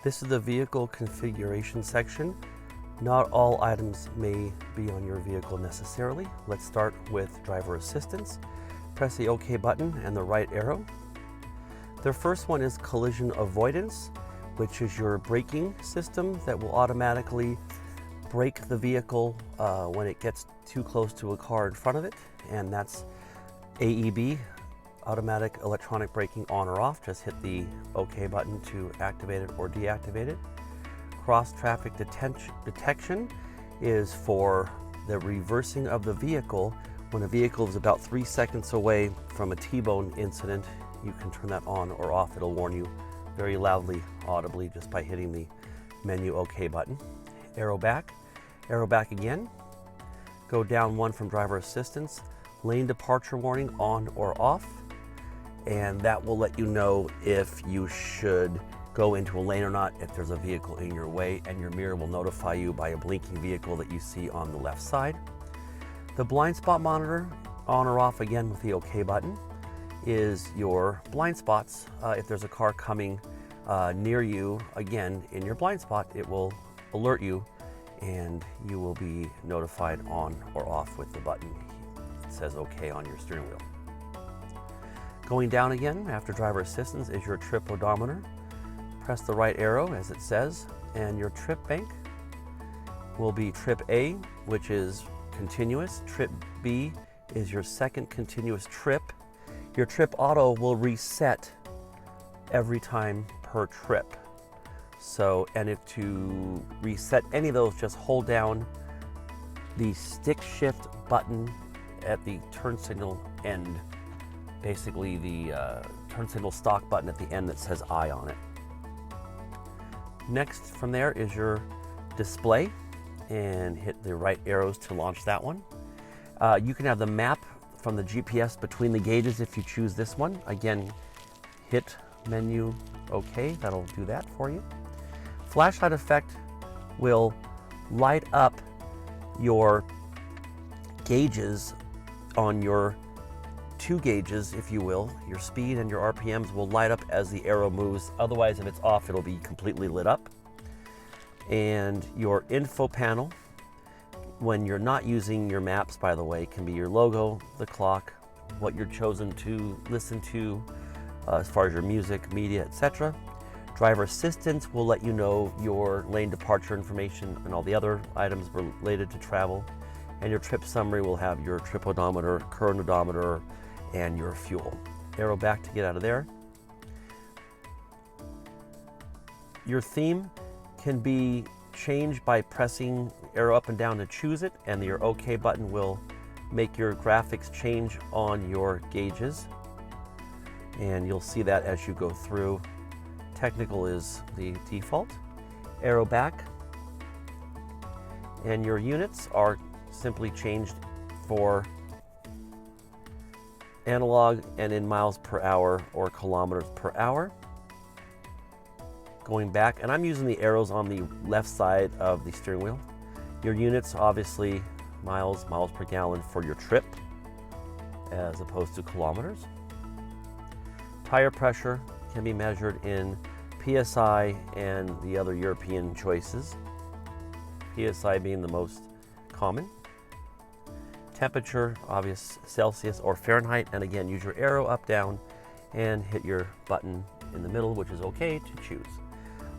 This is the vehicle configuration section. Not all items may be on your vehicle necessarily. Let's start with driver assistance. Press the OK button and the right arrow. The first one is collision avoidance, which is your braking system that will automatically brake the vehicle when it gets too close to a car in front of it, and that's AEB, automatic electronic braking, on or off. Just hit the OK button to activate it or deactivate it. Cross traffic detection is for the reversing of the vehicle. When a vehicle is about 3 seconds away from a T-bone incident, you can turn that on or off. It'll warn you very loudly, audibly, just by hitting the menu OK button. Arrow back again. Go down one from driver assistance. Lane departure warning, on or off. And that will let you know if you should go into a lane or not, if there's a vehicle in your way, and your mirror will notify you by a blinking vehicle that you see on the left side. The blind spot monitor, on or off again with the OK button, is your blind spots. If there's a car coming near you, again, in your blind spot, it will alert you and you will be notified on or off with the button. It says OK on your steering wheel. Going down again after driver assistance is your trip odometer. Press the right arrow as it says, and your trip bank will be trip A, which is continuous. Trip B is your second continuous trip. Your trip auto will reset every time per trip. So, and if to reset any of those, just hold down the stick shift button at the turn signal end. Basically the turn signal stock button at the end that says I on it. Next from there is your display, and hit the right arrows to launch that one. You can have the map from the GPS between the gauges if you choose this one. Again, hit menu OK, that'll do that for you. Flashlight effect will light up your gauges on your two gauges, if you will. Your speed and your RPMs will light up as the arrow moves. Otherwise, if it's off, it'll be completely lit up. And your info panel, when you're not using your maps, by the way, can be your logo, the clock, what you're chosen to listen to as far as your music, media, etc. Driver assistance will let you know your lane departure information and all the other items related to travel. And your trip summary will have your trip odometer, current odometer, and your fuel. Arrow back to get out of there. Your theme can be changed by pressing arrow up and down to choose it, and your OK button will make your graphics change on your gauges. And you'll see that as you go through. Technical is the default. Arrow back. And your units are simply changed for analog and in miles per hour or kilometers per hour. Going back, and I'm using the arrows on the left side of the steering wheel. Your units, obviously, miles per gallon for your trip, as opposed to kilometers. Tire pressure can be measured in PSI and the other European choices, PSI being the most common. Temperature, obvious Celsius or Fahrenheit, and again, use your arrow up, down, and hit your button in the middle, which is OK to choose.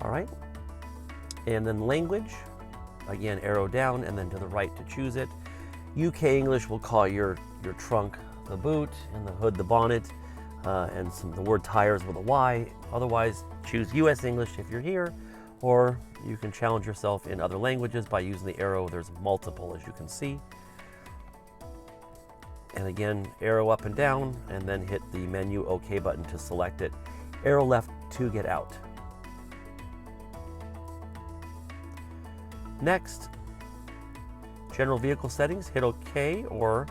All right, and then language, again, arrow down and then to the right to choose it. UK English will call your trunk the boot and the hood the bonnet, and the word tires with a Y. Otherwise, choose US English if you're here, or you can challenge yourself in other languages by using the arrow. There's multiple, as you can see. And again, arrow up and down, and then hit the menu OK button to select it. Arrow left to get out. Next, general vehicle settings, hit OK or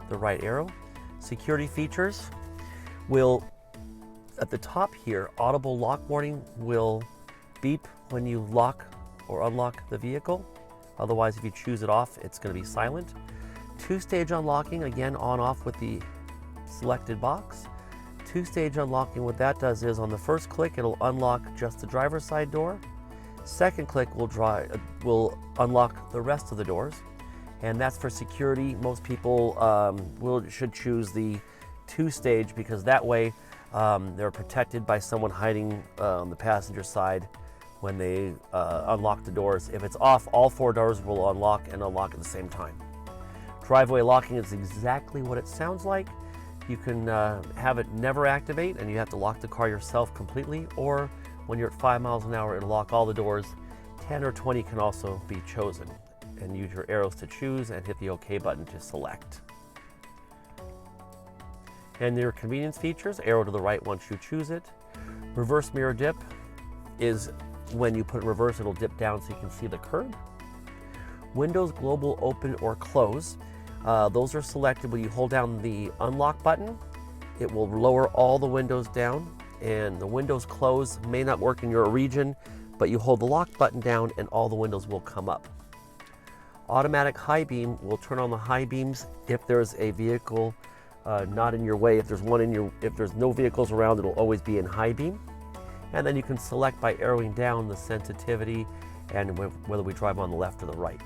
the right arrow. Security features will, at the top here, audible lock warning will beep when you lock or unlock the vehicle. Otherwise, if you choose it off, it's going to be silent. Two-stage unlocking, again, on-off with the selected box. Two-stage unlocking, what that does is on the first click, it'll unlock just the driver's side door. Second click will unlock the rest of the doors. And that's for security. Most people should choose the two-stage because that way they're protected by someone hiding on the passenger side when they unlock the doors. If it's off, all four doors will unlock and unlock at the same time. Driveway locking is exactly what it sounds like. You can have it never activate and you have to lock the car yourself completely, or when you're at 5 miles an hour, it'll lock all the doors. 10 or 20 can also be chosen, and use your arrows to choose and hit the OK button to select. And your convenience features, arrow to the right once you choose it. Reverse mirror dip is when you put it in reverse, it'll dip down so you can see the curb. Windows global open or close. Those are selected when you hold down the unlock button. It will lower all the windows down, and the windows close may not work in your region, but you hold the lock button down and all the windows will come up. Automatic high beam will turn on the high beams if there's a vehicle not in your way. If there's no vehicles around, it'll always be in high beam. And then you can select by arrowing down the sensitivity and whether we drive on the left or the right.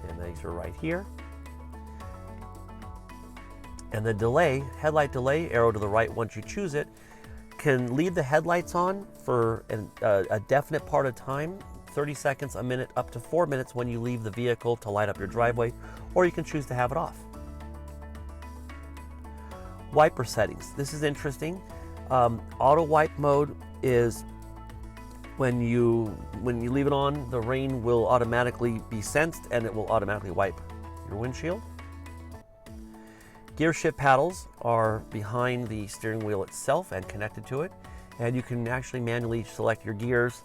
And these are right here. And the delay, headlight delay, arrow to the right once you choose it, can leave the headlights on for a definite part of time, 30 seconds, a minute, up to 4 minutes when you leave the vehicle to light up your driveway, or you can choose to have it off. Wiper settings. This is interesting. Auto wipe mode is when you leave it on, the rain will automatically be sensed and it will automatically wipe your windshield. Gear shift paddles are behind the steering wheel itself and connected to it, and you can actually manually select your gears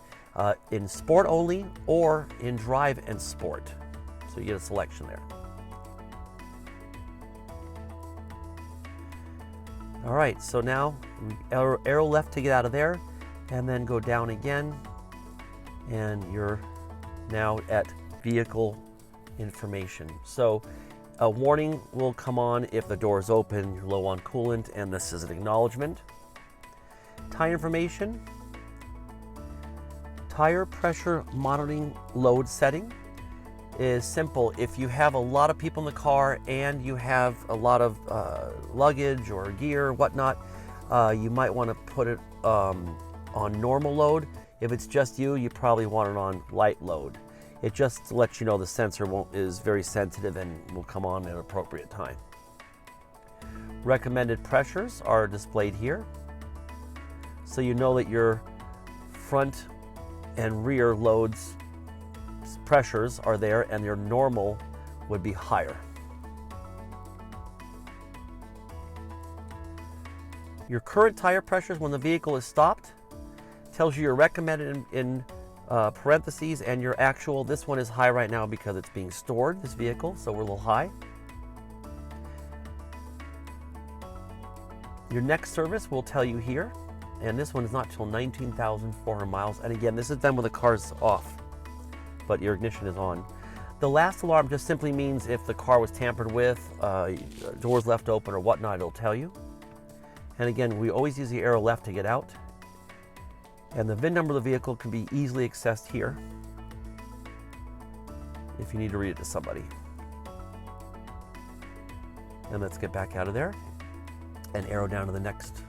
in sport only or in drive and sport. So you get a selection there. All right, so now arrow left to get out of there, and then go down again, and you're now at vehicle information. So a warning will come on if the door is open, you're low on coolant, and this is an acknowledgement. Tire information. Tire pressure monitoring load setting is simple. If you have a lot of people in the car and you have a lot of luggage or gear, whatnot, you might want to put it on normal load. If it's just you, you probably want it on light load. It just lets you know the sensor is very sensitive and will come on at an appropriate time. Recommended pressures are displayed here, so you know that your front and rear loads pressures are there, and your normal would be higher. Your current tire pressures when the vehicle is stopped tells you your recommended in parentheses and your actual. This one is high right now because it's being stored, this vehicle, so we're a little high. Your next service will tell you here, and this one is not till 19,400 miles. And again, this is done when the car's off, but your ignition is on. The last alarm just simply means if the car was tampered with, doors left open or whatnot, it'll tell you. And again, we always use the arrow left to get out. And the VIN number of the vehicle can be easily accessed here if you need to read it to somebody. And let's get back out of there and arrow down to the next.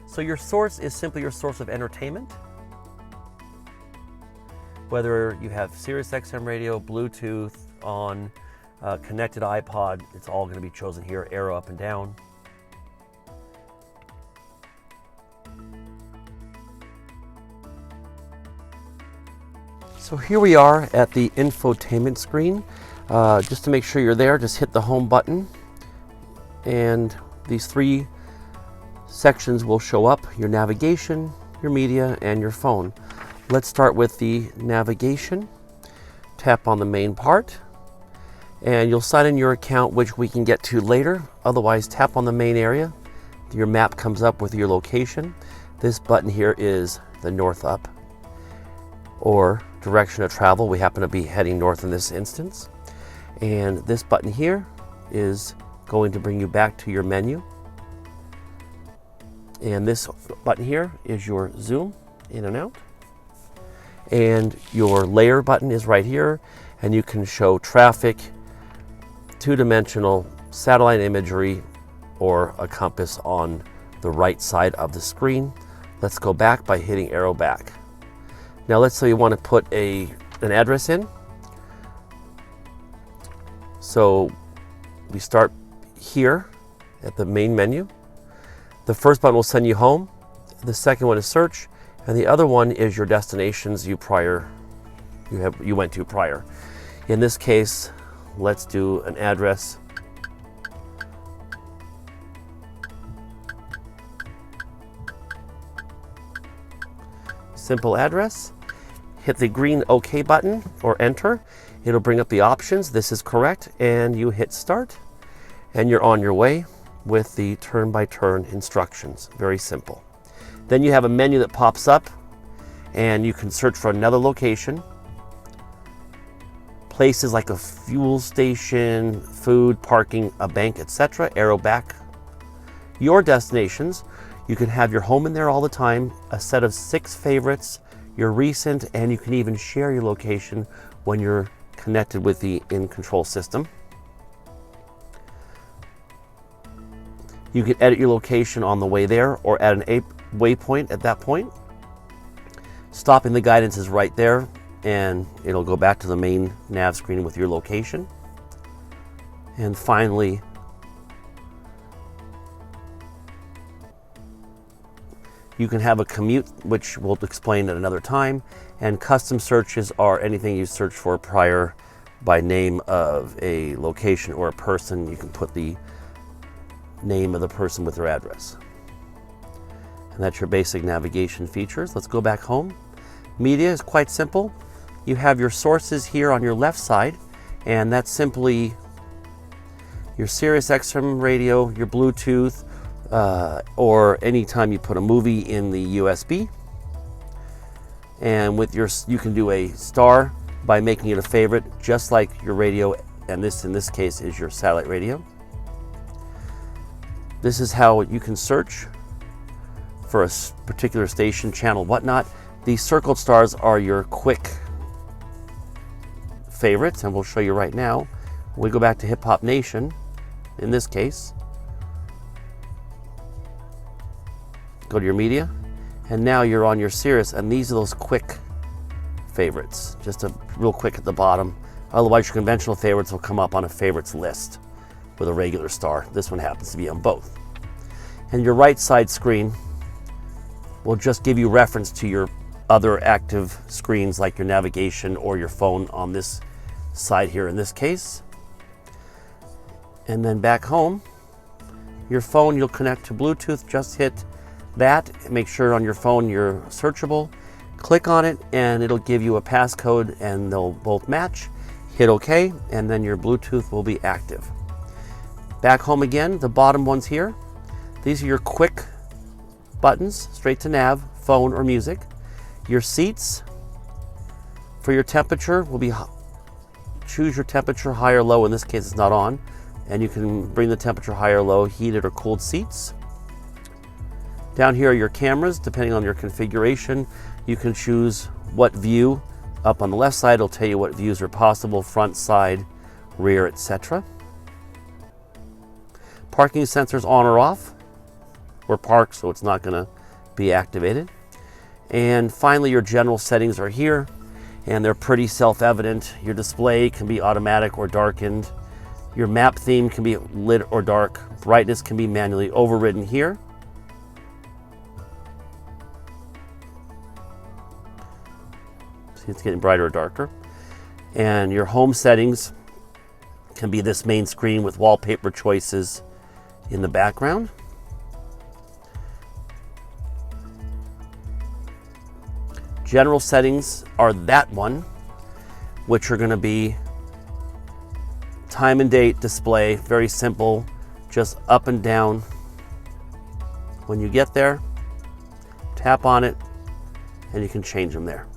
So your source is simply your source of entertainment. Whether you have Sirius XM radio, Bluetooth, on connected iPod, it's all going to be chosen here, arrow up and down. So here we are at the infotainment screen. Just to make sure you're there, just hit the home button, and these three sections will show up: your navigation, your media, and your phone. Let's start with the navigation. Tap on the main part, and you'll sign in your account, which we can get to later. Otherwise, tap on the main area. Your map comes up with your location. This button here is the north up, or direction of travel. We happen to be heading north in this instance. And this button here is going to bring you back to your menu. And this button here is your zoom in and out. And your layer button is right here, and you can show traffic, two-dimensional satellite imagery, or a compass on the right side of the screen. Let's go back by hitting arrow back. Now let's say you want to put an address in. So we start here at the main menu. The first button will send you home. The second one is search, and the other one is your destinations you went to prior. In this case, let's do an address. Simple address. Hit the green OK button or enter. It'll bring up the options. This is correct, and you hit start, and you're on your way with the turn-by-turn instructions. Very simple. Then you have a menu that pops up, and you can search for another location. Places like a fuel station, food, parking, a bank, etc. Arrow back. Your destinations, you can have your home in there all the time, a set of 6 favorites, your recent, and you can even share your location when you're connected with the in-control system. You can edit your location on the way there or add an waypoint at that point. Stopping the guidance is right there, and it'll go back to the main nav screen with your location. And finally, you can have a commute, which we'll explain at another time, and custom searches are anything you search for prior by name of a location or a person. You can put the name of the person with their address. And that's your basic navigation features. Let's go back home. Media is quite simple. You have your sources here on your left side, and that's simply your Sirius XM radio, your Bluetooth, or anytime you put a movie in the USB. And with you can do a star by making it a favorite, just like your radio, and this in this case is your satellite radio. This is how you can search for a particular station, channel, whatnot. These circled stars are your quick favorites, and we'll show you right now. We go back to Hip Hop Nation, in this case. Go to your media, and now you're on your Sirius, and these are those quick favorites, just a real quick at the bottom. Otherwise, your conventional favorites will come up on a favorites list with a regular star. This one happens to be on both. And your right side screen will just give you reference to your other active screens like your navigation or your phone on this side here in this case. And then back home, your phone you'll connect to Bluetooth. Just hit that, make sure on your phone you're searchable. Click on it and it'll give you a passcode and they'll both match. Hit OK, and then your Bluetooth will be active. Back home again, the bottom ones here. These are your quick buttons, straight to nav, phone or music. Your seats for your temperature will be, choose your temperature high or low. In this case it's not on, and you can bring the temperature high or low, heated or cooled seats. Down here are your cameras. Depending on your configuration, you can choose what view. Up on the left side, it'll tell you what views are possible, front, side, rear, etc. Parking sensors on or off. We're parked, so it's not going to be activated. And finally, your general settings are here, and they're pretty self-evident. Your display can be automatic or darkened. Your map theme can be lit or dark. Brightness can be manually overridden here. See, it's getting brighter or darker. And your home settings can be this main screen with wallpaper choices in the background. General settings are that one, which are going to be time and date display, very simple, just up and down. When you get there, tap on it and you can change them there.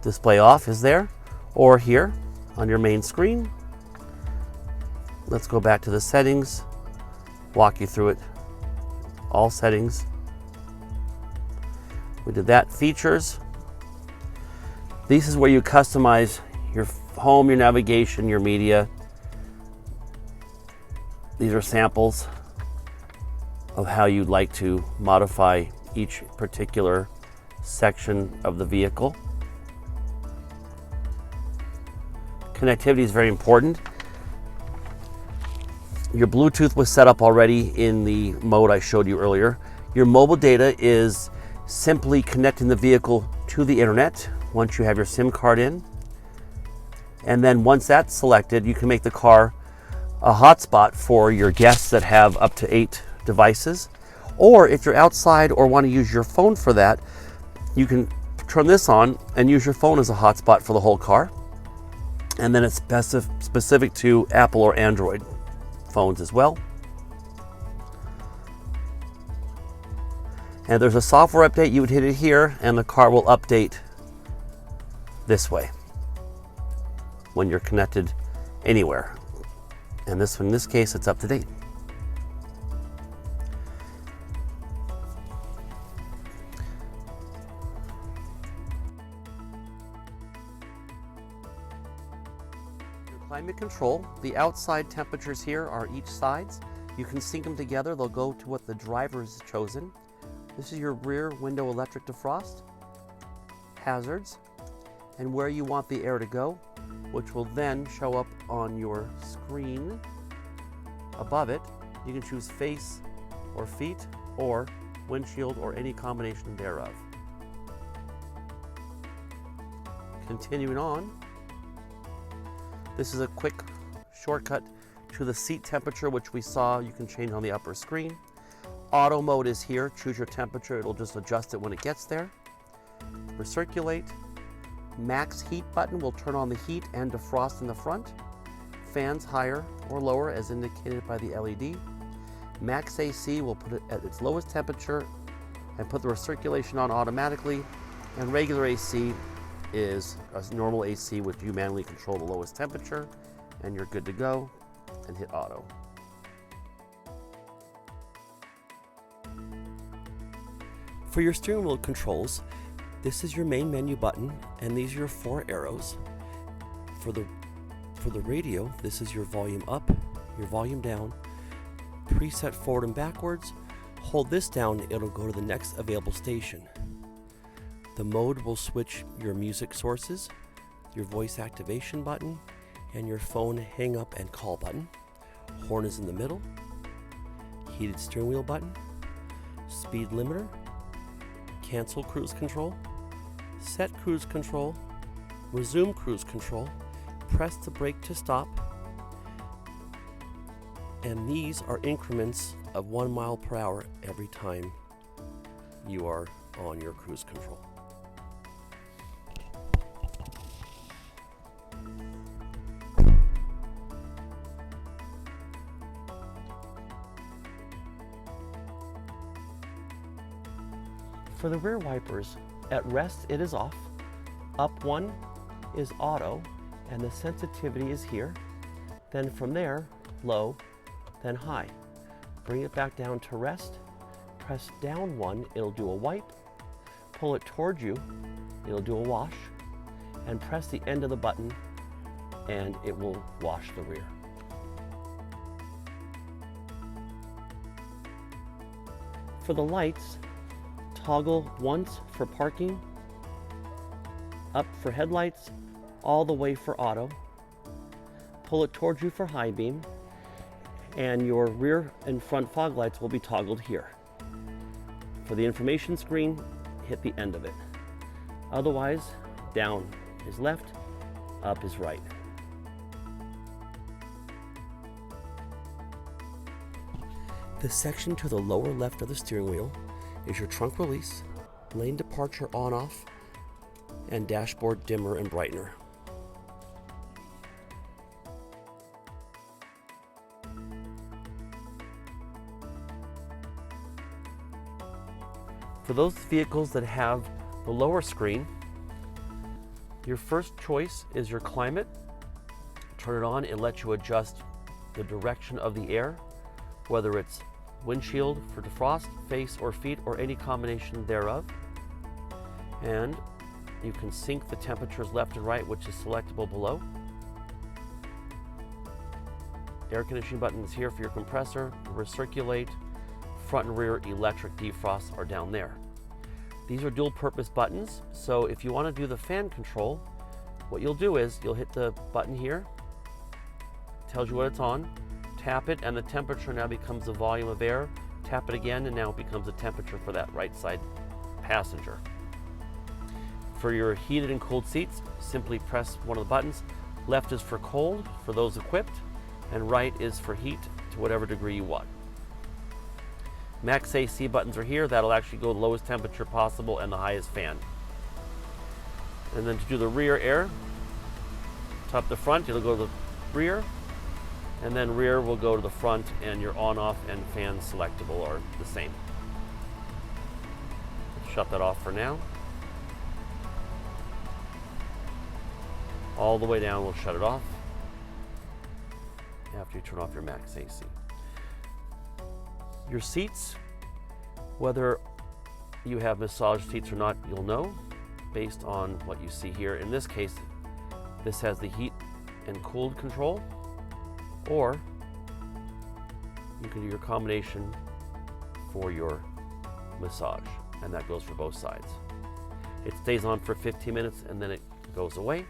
Display off is there, or here on your main screen. Let's go back to the settings, walk you through it. All settings. We did that. Features. This is where you customize your home, your navigation, your media. These are samples of how you'd like to modify each particular section of the vehicle. Connectivity is very important. Your Bluetooth was set up already in the mode I showed you earlier. Your mobile data is simply connecting the vehicle to the internet once you have your SIM card in. And then once that's selected, you can make the car a hotspot for your guests that have up to 8 devices. Or if you're outside or want to use your phone for that, you can turn this on and use your phone as a hotspot for the whole car. And then it's specific to Apple or Android phones as well. And if there's a software update, you would hit it here and the car will update this way when you're connected anywhere. And this one, in this case, it's up to date. Climate control, the outside temperatures here are each sides. You can sync them together. They'll go to what the driver has chosen. This is your rear window electric defrost, hazards, and where you want the air to go, which will then show up on your screen above it. You can choose face or feet or windshield or any combination thereof. Continuing on, this is a quick shortcut to the seat temperature, which we saw you can change on the upper screen. Auto mode is here. Choose your temperature. It'll just adjust it when it gets there. Recirculate. Max heat button will turn on the heat and defrost in the front. Fans higher or lower as indicated by the LED. Max AC will put it at its lowest temperature and put the recirculation on automatically. And regular AC is a normal AC, which you manually control the lowest temperature, and you're good to go, and hit auto. For your steering wheel controls, this is your main menu button, and these are your 4 arrows. For the radio, this is your volume up, your volume down, preset forward and backwards. Hold this down, it'll go to the next available station. The mode will switch your music sources, your voice activation button, and your phone hang up and call button. Horn is in the middle. Heated steering wheel button. Speed limiter. Cancel cruise control. Set cruise control. Resume cruise control. Press the brake to stop. And these are increments of 1 mile per hour every time you are on your cruise control. For the rear wipers, at rest it is off, up 1 is auto, and the sensitivity is here. Then from there, low, then high. Bring it back down to rest, press down 1, it'll do a wipe, pull it towards you, it'll do a wash, and press the end of the button and it will wash the rear. For the lights, toggle once for parking, up for headlights, all the way for auto. Pull it towards you for high beam, and your rear and front fog lights will be toggled here. For the information screen, hit the end of it. Otherwise, down is left, up is right. The section to the lower left of the steering wheel is your trunk release, lane departure on-off, and dashboard dimmer and brightener. For those vehicles that have the lower screen, your first choice is your climate. Turn it on, it lets you adjust the direction of the air, whether it's windshield for defrost, face or feet, or any combination thereof. And you can sync the temperatures left and right, which is selectable below. Air conditioning button is here for your compressor. Recirculate, front and rear electric defrost are down there. These are dual purpose buttons, so if you want to do the fan control, what you'll do is you'll hit the button here, tells you what it's on, tap it, and the temperature now becomes the volume of air. Tap it again, and now it becomes the temperature for that right side passenger. For your heated and cooled seats, simply press one of the buttons. Left is for cold, for those equipped, and right is for heat to whatever degree you want. Max AC buttons are here. That'll actually go the lowest temperature possible and the highest fan. And then to do the rear air, top to front, it'll go to the rear, and then rear will go to the front, and your on-off and fan selectable are the same. Shut that off for now. All the way down, we'll shut it off after you turn off your max AC. Your seats, whether you have massage seats or not, you'll know based on what you see here. In this case, this has the heat and cooled control, or you can do your combination for your massage, and that goes for both sides. It stays on for 15 minutes and then it goes away.